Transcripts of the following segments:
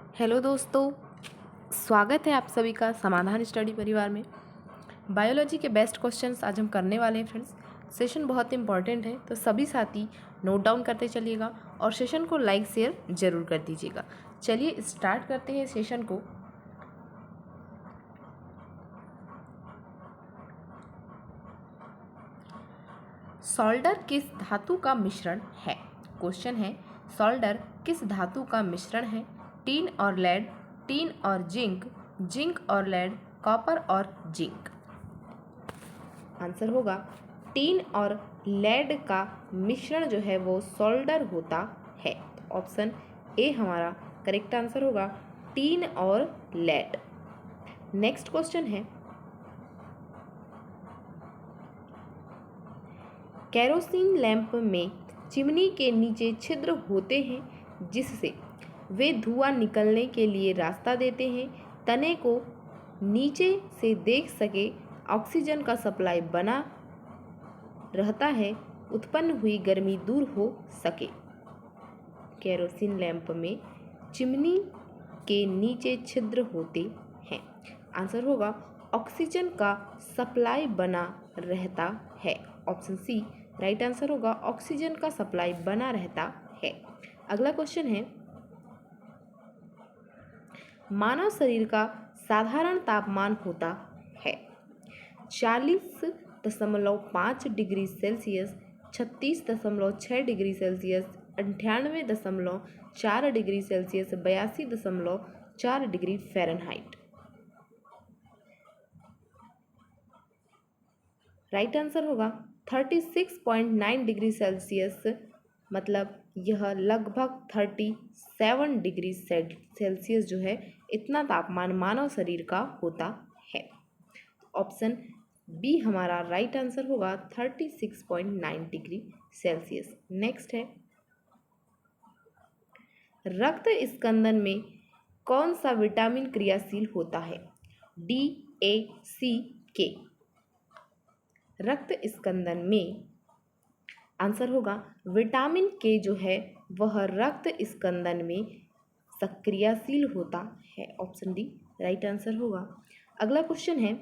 Hello दोस्तों, स्वागत है आप सभी का समाधान स्टडी परिवार में। बायोलॉजी के बेस्ट क्वेश्चंस आज हम करने वाले हैं फ्रेंड्स। सेशन बहुत इंपॉर्टेंट है, तो सभी साथी नोट डाउन करते चलिएगा और सेशन को लाइक शेयर ज़रूर कर दीजिएगा। चलिए स्टार्ट करते हैं सेशन को। सोल्डर किस धातु का मिश्रण है? क्वेश्चन है, सोल्डर किस धातु का मिश्रण है? टीन और लेड, टीन और जिंक, जिंक और लेड, कॉपर और जिंक। आंसर होगा टीन और लेड का मिश्रण जो है वो सोल्डर होता है। ऑप्शन ए हमारा करेक्ट आंसर होगा, टीन और लेड। नेक्स्ट क्वेश्चन है, केरोसिन लैंप में चिमनी के नीचे छिद्र होते हैं जिससे वे धुआं निकलने के लिए रास्ता देते हैं। तने को नीचे से देख सके ऑक्सीजन का सप्लाई बना रहता है, उत्पन्न हुई गर्मी दूर हो सके। केरोसिन लैंप में चिमनी के नीचे छिद्र होते हैं। आंसर होगा ऑक्सीजन का सप्लाई बना रहता है। ऑप्शन सी राइट आंसर होगा, ऑक्सीजन का सप्लाई बना रहता है। अगला क्वेश्चन है, मानव शरीर का साधारण तापमान होता है 40.5 degree Celsius, 36.6 degree Celsius, 98.4 degree Celsius, 82.4 degree Fahrenheit. Right answer होगा 36.9 डिग्री सेल्सियस, मतलब यह लगभग 37 डिग्री सेल्सियस जो है इतना तापमान मानव शरीर का होता है। ऑप्शन बी हमारा राइट आंसर होगा 36.9 डिग्री सेल्सियस। नेक्स्ट है, रक्त स्कंदन में कौन सा विटामिन क्रियाशील होता है? डी, ए, सी, के। रक्त स्कंदन में आंसर होगा विटामिन के जो है वह रक्त स्कंदन में सक्रियशील होता है। ऑप्शन डी राइट आंसर होगा। अगला क्वेश्चन है,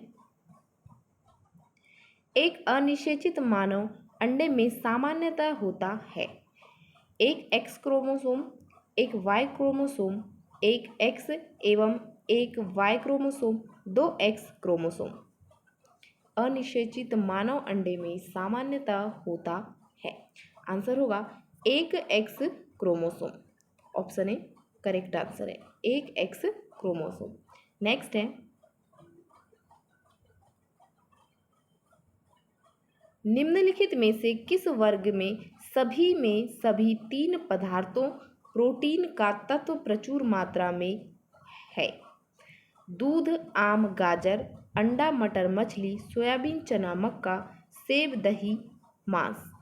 एक अनिषेचित मानव अंडे में सामान्यतः होता है एक एक्स क्रोमोसोम, एक वाई क्रोमोसोम, एक एक्स एवं एक वाई क्रोमोसोम, दो एक्स क्रोमोसोम। अनिषेचित मानव अंडे में सामान्यतः होता है। आंसर होगा एक x chromosome. Option A correct answer है, एक एक्स क्रोमोसोम। नेक्स्ट है, निम्नलिखित में से किस वर्ग में सभी तीन पदार्थों प्रोटीन का तत्व प्रचुर मात्रा में है? दूध, आम, गाजर, अंडा, मटर, मछली, सोयाबीन, चना, मक्का, सेब, दही, मांस।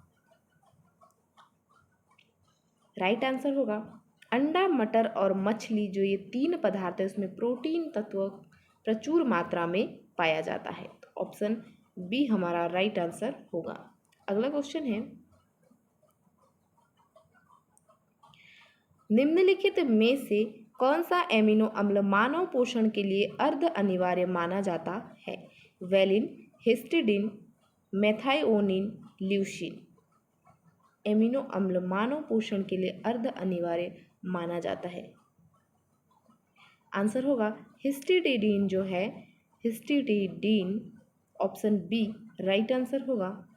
राइट आंसर होगा अंडा, मटर और मछली, जो ये तीन पदार्थ है उसमें प्रोटीन तत्व प्रचुर मात्रा में पाया जाता है। तो ऑप्शन बी हमारा राइट आंसर होगा। अगला क्वेश्चन है, निम्नलिखित में से कौन सा एमिनो अम्ल मानव पोषण के लिए अर्ध अनिवार्य माना जाता है? Valine, histidine, methionine, leucine. Amino अम्ल मानव पोषण के लिए अर्ध अनिवार्य माना जाता है। आंसर होगा हिस्टिडीन जो है, histidine. Option B right answer होगा।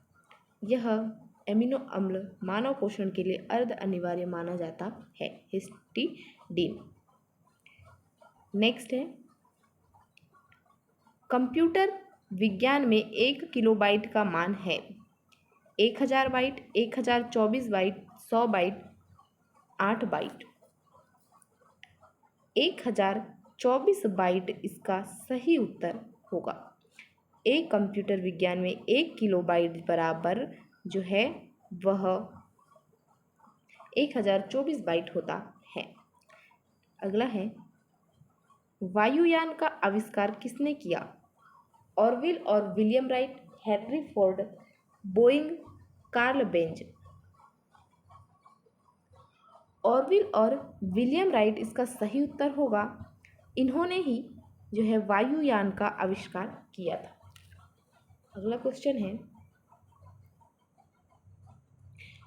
यह एमिनो अम्ल मानव पोषण के लिए अर्ध अनिवार्य माना जाता है, हिस्टिडीन। नेक्स्ट है, कंप्यूटर विज्ञान में 1 किलोबाइट का मान है 1000 byte, 1024 byte, 100 byte, 8 byte. 1024 byte इसका सही उत्तर होगा। एक कंप्यूटर विज्ञान में 1 किलोबाइट बराबर जो है वह 1024 बाइट होता है। अगला है, वायुयान का आविष्कार किसने किया? ऑरविल और William Wright, Henry Ford, Boeing, Karl Benz. Orville और विलियम राइट इसका सही उत्तर होगा। इन्होंने ही जो है वायुयान का आविष्कार किया था। अगला क्वेश्चन है,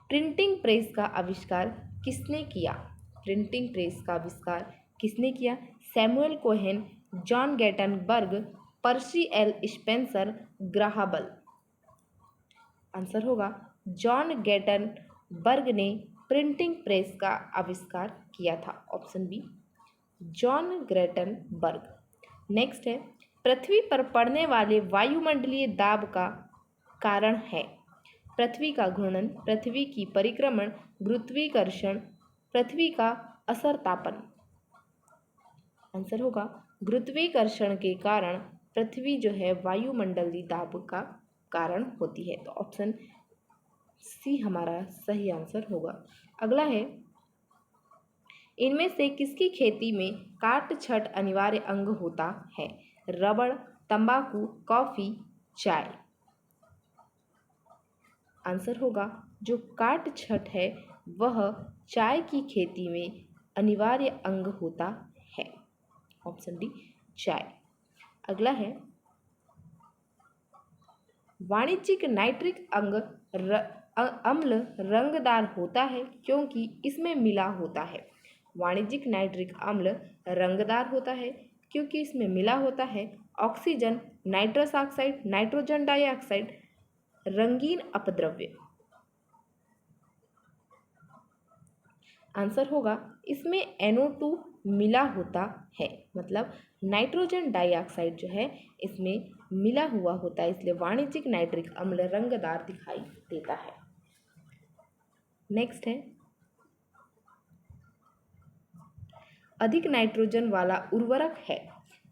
प्रिंटिंग प्रेस का आविष्कार किसने किया? प्रिंटिंग प्रेस का आविष्कार किसने किया? Samuel Cohen, John Gutenberg, Percy L Spencer, Graham Bell. Answer होगा जॉन गेटनबर्ग ने प्रिंटिंग प्रेस का आविष्कार किया था। Option B, John Gutenberg. Next है, पृथ्वी पर पड़ने वाले वायुमंडलीय दाब का कारण है? पृथ्वी का घूर्णन, पृथ्वी की परिक्रमण, गुरुत्वाकर्षण, पृथ्वी का असर, तापन। आंसर होगा गुरुत्वाकर्षण के कारण पृथ्वी जो है वायुमंडलीय दाब का कारण होती है। तो ऑप्शन सी हमारा सही आंसर होगा। अगला है, इनमें से किसकी खेती में काट छट अनिवार्य अंग होता है? रबड़, तंबाकू, कॉफी, चाय। आंसर होगा जो काट छट है वह चाय की खेती में अनिवार्य अंग होता है। ऑप्शन डी, चाय। अगला है, वाणिज्यिक नाइट्रिक अम्ल रंगदार होता है क्योंकि इसमें मिला होता है। वाणिज्यिक नाइट्रिक अम्ल रंगदार होता है क्योंकि इसमें मिला होता है oxygen, nitrous oxide, nitrogen dioxide, रंगीन अपद्रव्य। आंसर होगा इसमें NO2 मिला होता है, मतलब नाइट्रोजन डाइऑक्साइड जो है इसमें मिला हुआ होता है, इसलिए वाणिज्यिक नाइट्रिक अम्ल रंगदार दिखाई देता है। नेक्स्ट है, अधिक नाइट्रोजन वाला उर्वरक है?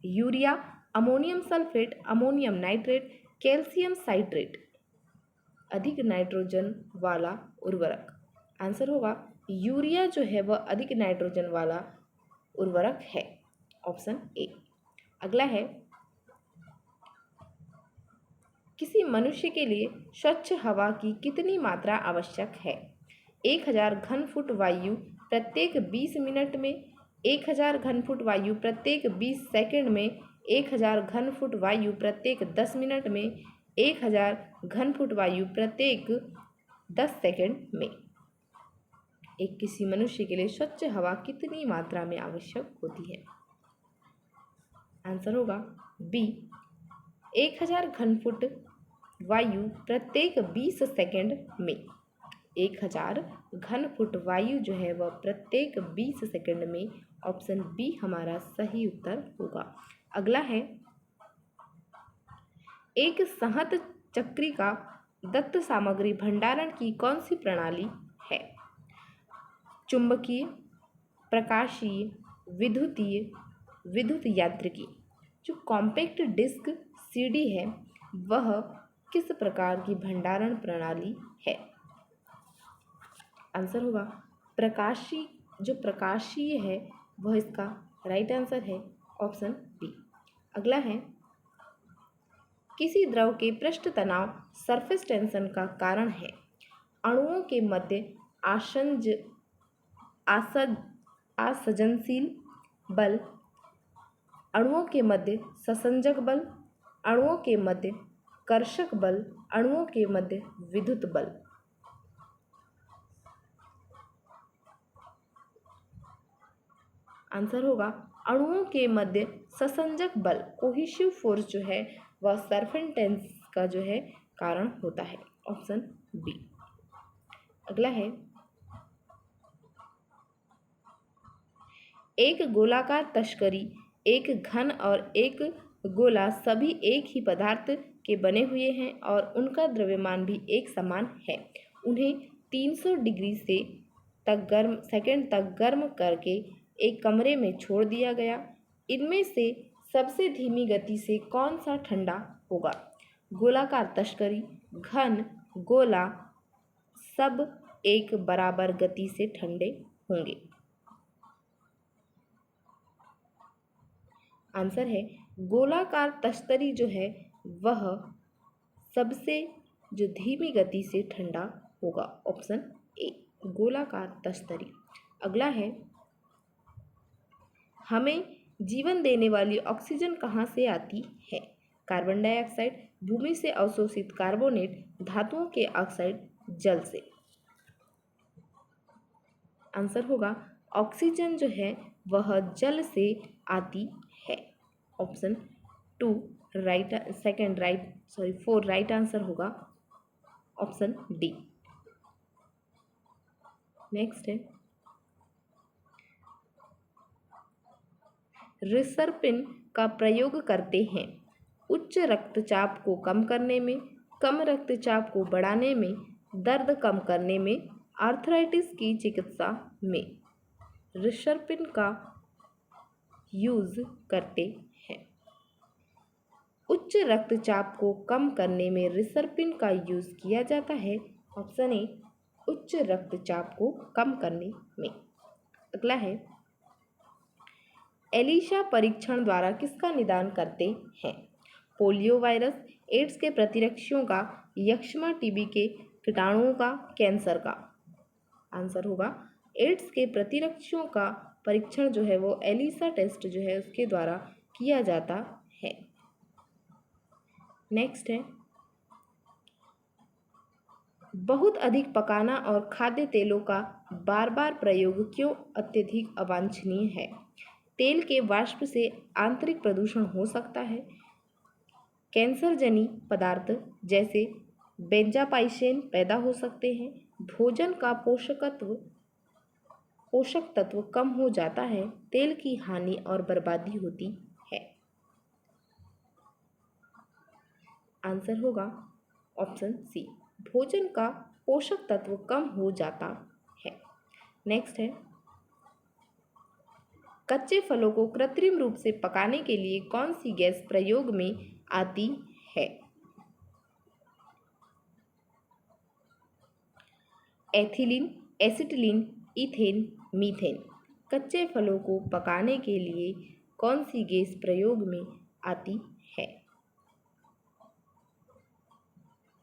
Urea, ammonium sulphate, ammonium nitrate, calcium citrate. अधिक नाइट्रोजन वाला उर्वरक, आंसर होगा यूरिया जो है वह अधिक नाइट्रोजन वाला उर्वरक है। Option A. अगला है, किसी मनुष्य के लिए स्वच्छ हवा की कितनी मात्रा आवश्यक है? 1000 घन फुट वायु प्रत्येक 20 मिनट में, 1000 घन फुट वायु प्रत्येक 20 सेकंड में, 1000 घन फुट वायु प्रत्येक 10 मिनट में, 1000 घन फुट वायु प्रत्येक 10 सेकंड में। एक किसी मनुष्य के लिए स्वच्छ हवा कितनी मात्रा में आवश्यक होती है? आंसर होगा बी, 1000 घन फुट वायु प्रत्येक 20 सेकंड में। 1000 घन फुट वायु जो है वह प्रत्येक 20 सेकंड में। ऑप्शन बी हमारा सही उत्तर होगा। अगला है, एक संहत चक्रिका दत्त सामग्री भंडारण की कौन सी प्रणाली है? चुंबकीय, प्रकाशीय, विद्युतीय, विद्युत यांत्रिकी। जो कॉम्पैक्ट डिस्क CD है वह किस प्रकार की भंडारण प्रणाली है? आंसर होगा प्रकाशीय। जो प्रकाशीय है वह इसका राइट आंसर है। Option B. अगला है, किसी द्रव के पृष्ठ तनाव सरफेस टेंशन का कारण है? अणुओं के मध्य आसंजनशील बल, अणुओं के मध्य संसंजक बल, अणुओं के मध्य कर्षक बल, अणुओं के मध्य विद्युत बल। आंसर होगा अणुओं के मध्य संसंजक बल, कोहेसिव फोर्स जो है वह सरफेस का जो है कारण होता है। Option B. अगला है, एक गोलाकार तस्करी, एक घन और एक गोला सभी एक ही पदार्थ के बने हुए हैं और उनका द्रव्यमान भी एक समान है। उन्हें 300 डिग्री सेकंड तक गर्म करके एक कमरे में छोड़ दिया गया। इनमें से सबसे धीमी गति से कौन सा ठंडा होगा? गोलाकार तस्करी, घन, गोला सब एक बराबर गति से ठंडे होंगे। आंसर है गोलाकार तस्तरी जो है वह सबसे धीमी गति से ठंडा होगा। ऑप्शन ए, गोलाकार तस्तरी। अगला है, हमें जीवन देने वाली ऑक्सीजन कहाँ से आती है? कार्बन डाइऑक्साइड, भूमि से अवशोषित कार्बोनेट, धातुओं के ऑक्साइड, जल से। आंसर होगा ऑक्सीजन जो है वह जल से आती है। Option 2 right, second right, sorry 4 right answer होगा ऑप्शन डी। नेक्स्ट है, रिसरपिन का प्रयोग करते हैं उच्च रक्तचाप को कम करने में, कम रक्तचाप को बढ़ाने में, दर्द कम करने में, आर्थराइटिस की चिकित्सा में। रिसरपिन का यूज करते हैं। उच्च रक्तचाप को कम करने में रिसरपिन का यूज किया जाता है। ऑप्शन ए उच्च रक्तचाप को कम करने में। अगला है, एलिशा परीक्षण द्वारा किसका निदान करते हैं? पोलियो वायरस, एड्स के प्रतिरक्षियों का, यक्ष्मा टीबी के कीटाणुओं का, कैंसर का। आंसर होगा एड्स के प्रतिरक्षियों का परीक्षण जो है वो एलिसा टेस्ट जो है उसके द्वारा किया जाता है। नेक्स्ट है, बहुत अधिक पकाना और खाद्य तेलों का बार बार प्रयोग क्यों अत्यधिक अवांछनीय है? तेल के वाष्प से आंतरिक प्रदूषण हो सकता है, कैंसरजनी पदार्थ जैसे बेंजापाइसेन पैदा हो सकते हैं, भोजन का पोषक तत्व कम हो जाता है, तेल की हानि और बर्बादी होती है। आंसर होगा ऑप्शन सी, भोजन का पोषक तत्व कम हो जाता है। नेक्स्ट है, कच्चे फलों को कृत्रिम रूप से पकाने के लिए कौन सी गैस प्रयोग में आती है? Ethylene, acetylene, ethane, methane. कच्चे फलों को पकाने के लिए कौन सी गैस प्रयोग में आती है?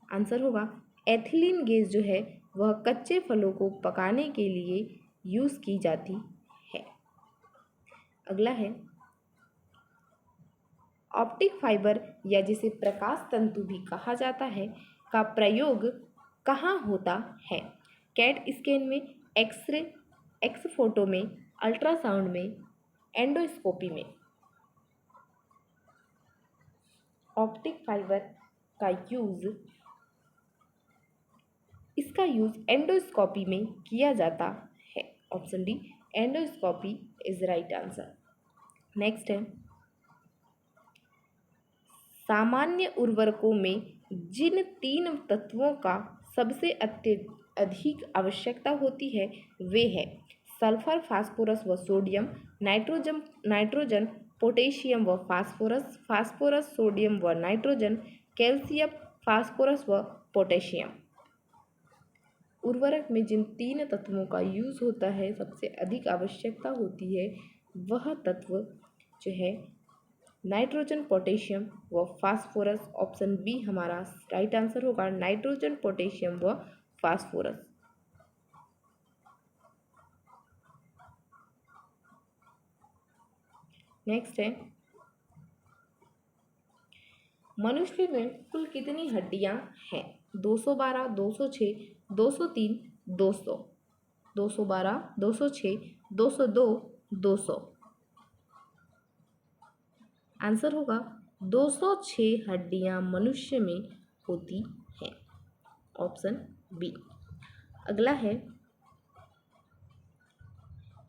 आंसर होगा एथिलीन गैस जो है वह कच्चे फलों को पकाने के लिए यूज की जाती है। अगला है, ऑप्टिक फाइबर या जिसे प्रकाश तंतु भी कहा जाता है का प्रयोग कहाँ होता है? कैट स्कैन में, एक्सरे, एक्स फोटो में, अल्ट्रासाउंड में, एंडोस्कोपी में। ऑप्टिक फाइबर का यूज, इसका यूज एंडोस्कोपी में किया जाता है। Option D endoscopy is right answer. Next है, सामान्य उर्वरकों में जिन 3 तत्वों का सबसे अधिक आवश्यकता होती है वे है सल्फर, फास्फोरस व सोडियम, नाइट्रोजन, पोटेशियम व फास्फोरस, फास्फोरस, सोडियम व नाइट्रोजन, कैल्शियम, फास्फोरस व पोटेशियम। उर्वरक में जिन 3 तत्वों का यूज होता है, सबसे अधिक आवश्यकता होती है, वह तत्व जो है नाइट्रोजन, पोटेशियम व फास्फोरस। ऑप्शन बी हमारा राइट आंसर होगा, नाइट्रोजन, पोटेशियम व फास्फोरस। नेक्स्ट है, मनुष्य में कुल कितनी हड्डियां हैं? 212, 206, 203, 200। 212, 206, 202, 200। आंसर होगा 206 हड्डियां मनुष्य में होती हैं। Option B. अगला है,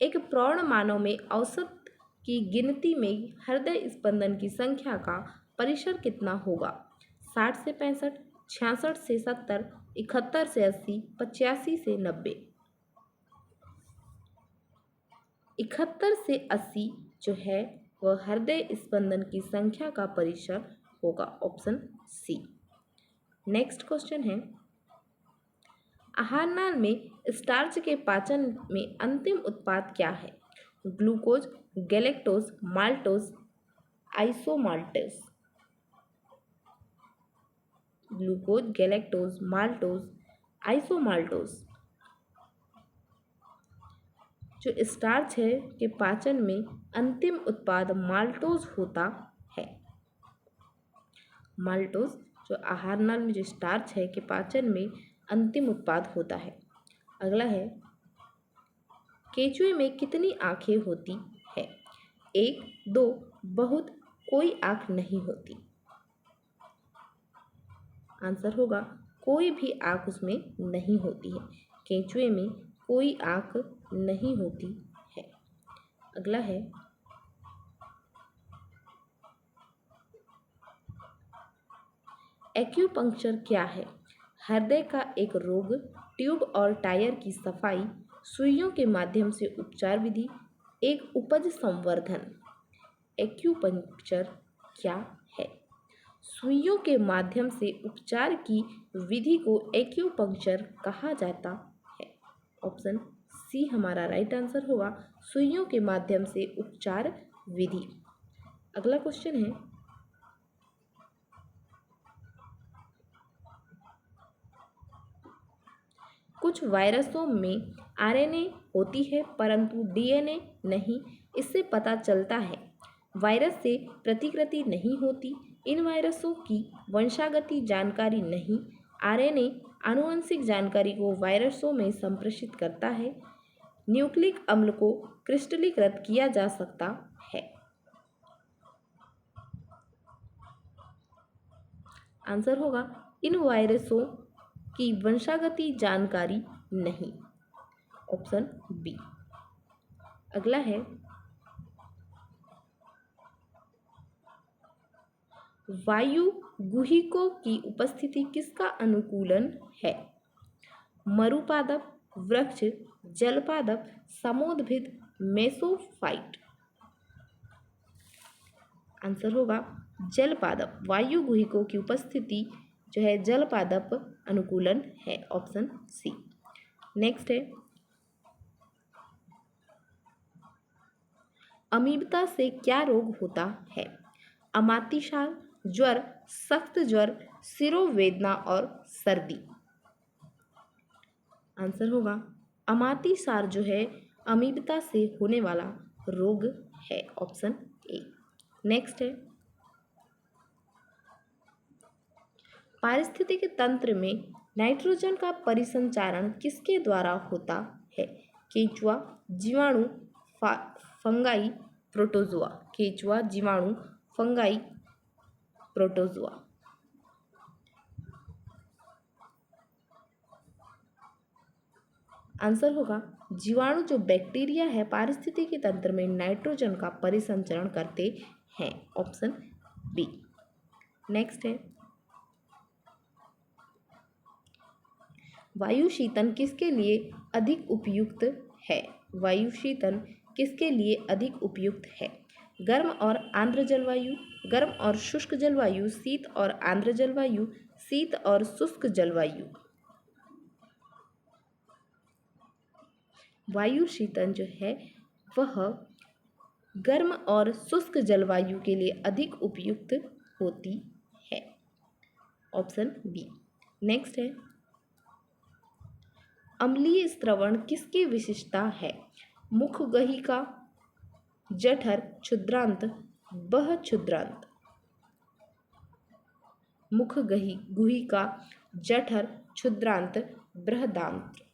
एक प्रौढ़ मानव में औसत की गिनती में हृदय स्पंदन की संख्या का परिसर कितना होगा? 60 से 65, 66 से 70, 71 से 80, 85 से 90। 71 से 80 जो है वह हृदय स्पंदन की संख्या का परिसर होगा। Option C. नेक्स्ट क्वेश्चन है, आहार नाल में स्टार्च के पाचन में अंतिम उत्पाद क्या है? Glucose, galactose, maltose, isomaltose. Glucose, galactose, maltose, isomaltose. जो स्टार्च है के पाचन में अंतिम उत्पाद माल्टोज होता है। माल्टोज जो आहार नाल में जो स्टार्च है के पाचन में अंतिम उत्पाद होता है। अगला है, केंचुए में कितनी आंखें होती है? 1, 2, बहुत, कोई आंख नहीं होती। आंसर होगा कोई भी आंख उसमें नहीं होती है। केंचुए में कोई आंख नहीं होती है। अगला है, एक्यूपंक्चर क्या है? हृदय का एक रोग, ट्यूब और टायर की सफाई, सुइयों के माध्यम से उपचार विधि, एक उपज संवर्धन। एक्यूपंक्चर क्या है? सुइयों के माध्यम से उपचार की विधि को एक्यूपंक्चर कहा जाता है। ऑप्शन सी हमारा राइट आंसर होगा, सुइयों के माध्यम से उपचार विधि। अगला क्वेश्चन है, कुछ वायरसों में आरएनए होती है परंतु डीएनए नहीं, इससे पता चलता है। वायरस से प्रतिकृति नहीं होती। इन वायरसों की वंशागति जानकारी नहीं। आरएनए आनुवंशिक जानकारी को वायरसों में संप्रेषित करता है। न्यूक्लिक अम्ल को क्रिस्टलीकृत किया जा सकता है। आंसर होगा इन वायरसों की वंशागति जानकारी नहीं। Option B. अगला है, वायु गुहिकों की उपस्थिति किसका अनुकूलन है? मरुपादप, वृक्ष, जलपादप, समोद्भिद, मेसोफाइट। आंसर होगा जलपादप। वायु गुहिकों की उपस्थिति जो है जलपादप अनुकूलन है। Option C. नेक्स्ट है, अमीबता से क्या रोग होता है? अमातिसार, ज्वर, सख्त ज्वर, सिरोवेदना और सर्दी। आंसर होगा अमातिसार जो है अमीबता से होने वाला रोग है। Option A. नेक्स्ट है, पारिस्थितिक तंत्र में नाइट्रोजन का परिसंचारण किसके द्वारा होता है? केंचुआ, जीवाणु, फंगाई, प्रोटोजुआ। केंचुआ, जीवाणु, फंगाई, प्रोटोजुआ। आंसर होगा जीवाणु जो बैक्टीरिया है पारिस्थितिकी तंत्र में नाइट्रोजन का परिसंचरण करते हैं। Option B. नेक्स्ट है, वायु शीतन किसके लिए अधिक उपयुक्त है? वायु शीतन किसके लिए अधिक उपयुक्त है? गर्म और आर्द्र जलवायु, गर्म और शुष्क जलवायु, शीत और आर्द्र जलवायु, शीत और शुष्क जलवायु। वायु शीतन जो है वह गर्म और शुष्क जलवायु के लिए अधिक उपयुक्त होती है। Option B. नेक्स्ट है, अम्लीय स्त्रवण किसकी विशेषता है? मुखगहिका, जठर, क्षुद्रांत, बह क्षुद्रांत। मुखगहिका, जठर, क्षुद्रांत, बृहदांत्र।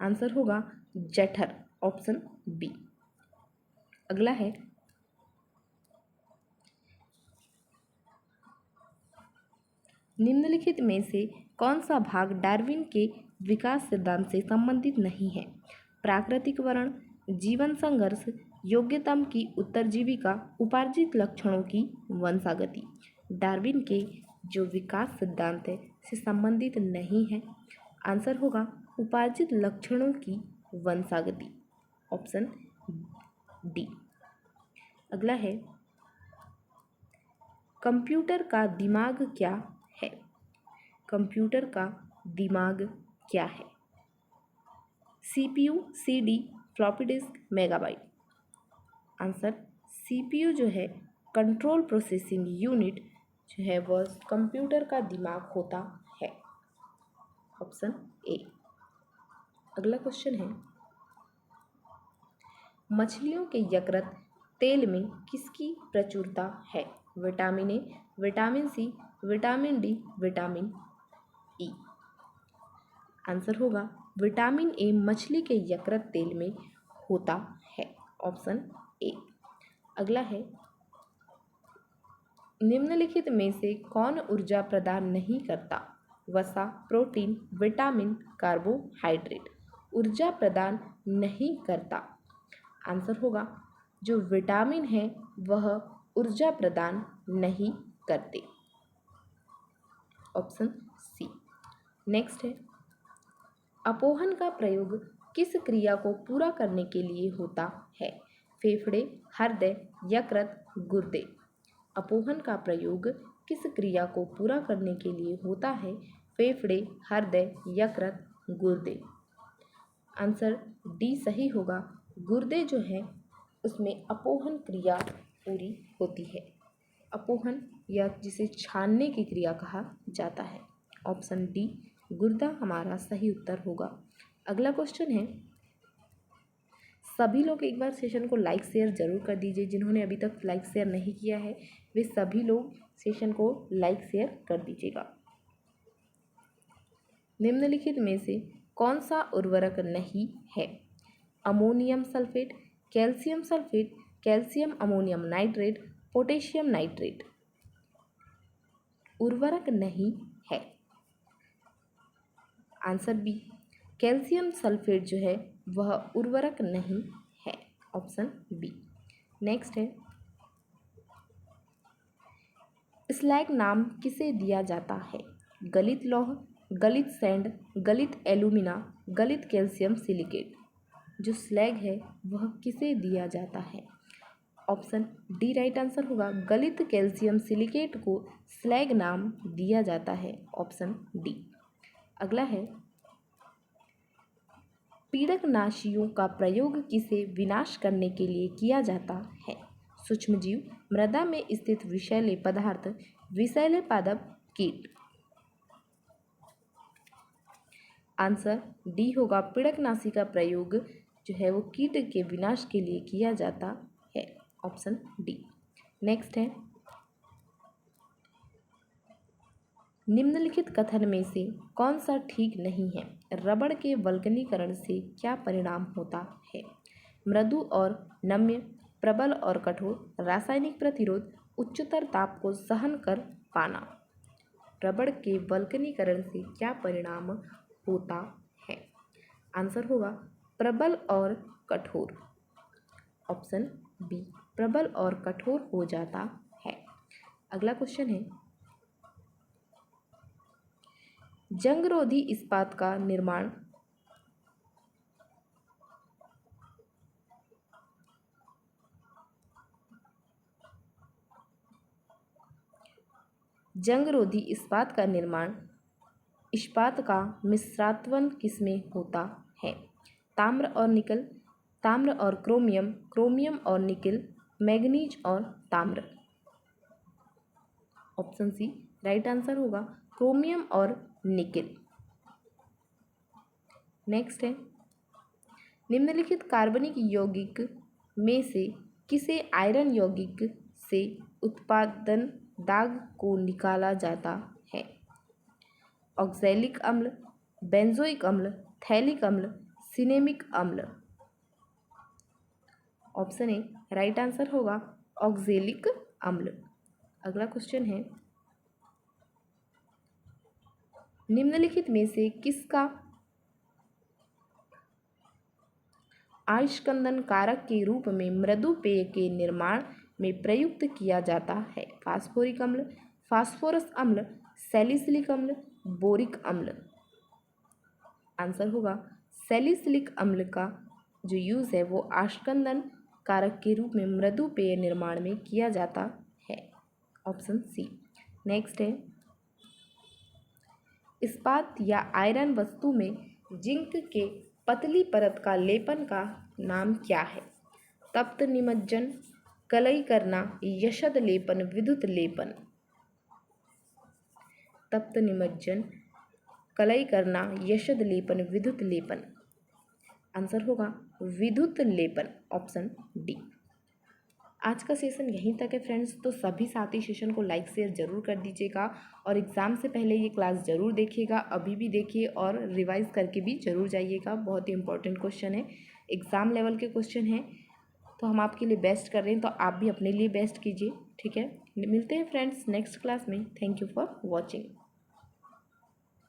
आंसर होगा जठर। Option B. अगला है, निम्नलिखित में से कौन सा भाग डार्विन के विकास सिद्धांत से संबंधित नहीं है? प्राकृतिक वर्ण, जीवन संघर्ष, योग्यतम की उत्तरजीविका, उपार्जित लक्षणों की वंशागति। डार्विन के जो विकास सिद्धांत है से संबंधित नहीं है। आंसर होगा उपार्जित लक्षणों की वंशागति। Option D. अगला है, कंप्यूटर का दिमाग क्या है? कंप्यूटर का दिमाग क्या है? CPU, CD, floppy disk, megabyte. Answer CPU जो है कंट्रोल प्रोसेसिंग यूनिट जो है वह कंप्यूटर का दिमाग होता है। Option A. अगला क्वेश्चन है, मछलियों के यकृत तेल में किसकी प्रचुरता है? Vitamin A, vitamin C, vitamin D, vitamin E. Answer होगा विटामिन ए मछली के यकृत तेल में होता है, ऑप्शन ए। अगला है, निम्नलिखित में से कौन ऊर्जा प्रदान नहीं करता? वसा, प्रोटीन, विटामिन, कार्बोहाइड्रेट। ऊर्जा प्रदान नहीं करता। आंसर होगा जो विटामिन है वह ऊर्जा प्रदान नहीं करते, ऑप्शन सी। नेक्स्ट है, अपोहन का प्रयोग किस क्रिया को पूरा करने के लिए होता है? फेफड़े, हृदय, यकृत, गुर्दे। अपोहन का प्रयोग किस क्रिया को पूरा करने के लिए होता है? फेफड़े, हृदय, यकृत, गुर्दे। आंसर डी सही होगा। गुर्दे जो है उसमें अपोहन क्रिया पूरी होती है। अपोहन या जिसे छानने की क्रिया कहा जाता है, ऑप्शन डी गुर्दा हमारा सही उत्तर होगा। अगला क्वेश्चन है, सभी लोग एक बार सेशन को लाइक शेयर जरूर कर दीजिए। जिन्होंने अभी तक लाइक शेयर नहीं किया है वे सभी लोग सेशन को लाइक शेयर कर दीजिएगा। निम्नलिखित में से कौन सा उर्वरक नहीं है? Ammonium sulphate, calcium sulphate, calcium ammonium nitrate, potassium nitrate. उर्वरक नहीं है। आंसर बी कैल्शियम सल्फेट जो है वह उर्वरक नहीं है, ऑप्शन बी। नेक्स्ट है, स्लैग नाम किसे दिया जाता है? गलित लौह, गलित सैंड, गलित एल्यूमिना, गलित कैल्शियम सिलिकेट। जो स्लैग है वह किसे दिया जाता है? ऑप्शन डी राइट आंसर होगा। गलित कैल्शियम सिलिकेट को स्लैग नाम दिया जाता है, ऑप्शन डी। अगला है, पीड़कनाशियों का प्रयोग किसे विनाश करने के लिए किया जाता है? सूक्ष्मजीव, मृदा में स्थित विषैले पदार्थ, विषैले पादप, कीट। आंसर डी होगा। पीड़कनाशी का प्रयोग जो है वो कीट के विनाश के लिए किया जाता है, ऑप्शन डी। नेक्स्ट है, निम्नलिखित कथन में से कौन सा ठीक नहीं है? रबड़ के वल्कनीकरण से क्या परिणाम होता है? मृदु और नम्य, प्रबल और कठोर, रासायनिक प्रतिरोध, उच्चतर ताप को सहन कर पाना। रबड़ के वल्कनीकरण से क्या परिणाम होता है? आंसर होगा प्रबल और कठोर, ऑप्शन बी प्रबल और कठोर हो जाता है। अगला क्वेश्चन है, जंगरोधी इस्पात का निर्माण जंगरोधी इस्पात का निर्माण इस्पात का मिश्रात्वन किसमें होता है? ताम्र और निकल, ताम्र और क्रोमियम, क्रोमियम और निकल, मैग्नीज और ताम्र। ऑप्शन सी राइट आंसर होगा, क्रोमियम और निकल। नेक्स्ट है, निम्नलिखित कार्बनिक यौगिक में से किसे आयरन यौगिक से उत्पादन दाग को निकाला जाता है? ऑक्सैलिक अम्ल, बेंजोइक अम्ल, थैलिक अम्ल, सिनेमिक अम्ल। ऑप्शन ए राइट आंसर होगा ऑक्सैलिक अम्ल। अगला क्वेश्चन है, निम्नलिखित में से किसका आयस्कंदन कारक के रूप में मृदु पेय के निर्माण में प्रयुक्त किया जाता है? फास्फोरिक अम्ल, फास्फोरस अम्ल, सैलिसिलिक अम्ल, बोरिक अम्ल। आंसर होगा सैलिसिलिक अम्ल का जो यूज़ है वो आयस्कंदन कारक के रूप में मृदु पेय निर्माण में किया जाता है, ऑप्शन सी। नेक्स्ट है, इस्पात या आयरन वस्तु में जिंक के पतली परत का लेपन का नाम क्या है? तप्त निमज्जन, कलई करना, यशद लेपन, विद्युत लेपन। तप्त निमज्जन, कलई करना, यशद लेपन, विद्युत लेपन। आंसर होगा विद्युत लेपन, ऑप्शन डी। आज का सेशन यहीं तक है फ्रेंड्स, तो सभी साथी सेशन को लाइक शेयर जरूर कर दीजिएगा और एग्ज़ाम से पहले ये क्लास ज़रूर देखिएगा, अभी भी देखिए और रिवाइज करके भी ज़रूर जाइएगा। बहुत ही इंपॉर्टेंट क्वेश्चन है, एग्ज़ाम लेवल के क्वेश्चन हैं, तो हम आपके लिए बेस्ट कर रहे हैं, तो आप भी अपने लिए बेस्ट कीजिए। ठीक है, मिलते हैं फ्रेंड्स नेक्स्ट क्लास में। Thank you for watching.